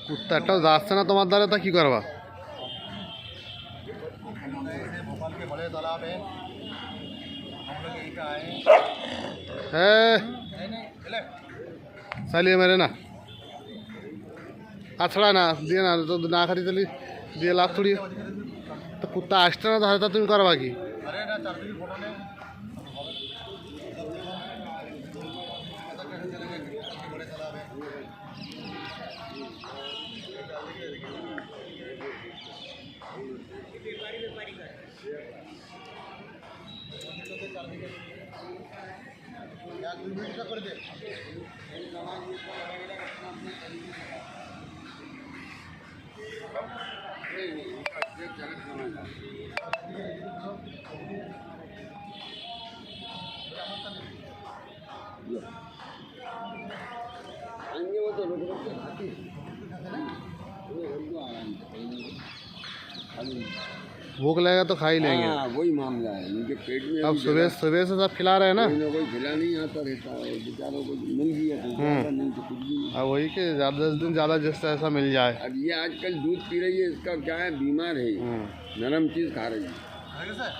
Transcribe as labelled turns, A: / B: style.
A: কুত্তাটাও যাচ্ছে না তোমার দ্বারা, তা কি করবা?
B: भोपाल के बड़े तालाब है, हम लोग यहीं पे आए हैं।
A: चलिए मेरे ना छड़ा ना दिए ना तो ना खाती चली दिए लाभ थोड़ी। तो कुत्ता আসছে না তাহলে তা তুমি করবা কি?
B: अरे ना चार्जिंग की फोटो ने बड़े तालाब है। यार तू भी कर दे।
A: भूख लगेगा तो खा ही लेंगे।
C: हाँ, वही मामला है उनके पेट में।
A: अब सुबह सुबह से सब खिला रहे हैं ना,
C: कोई खिला नहीं आता रहता है बेचारों को, मिल गया तो ज़्यादा, नहीं तो कुछ भी नहीं।
A: अब वही कि ज़्यादा 10 दिन ज़्यादा जिससे ऐसा मिल जाए।
C: अब ये आजकल दूध पी रही है, इसका क्या है, बीमार है, नरम चीज़ खा रही है।
B: सर,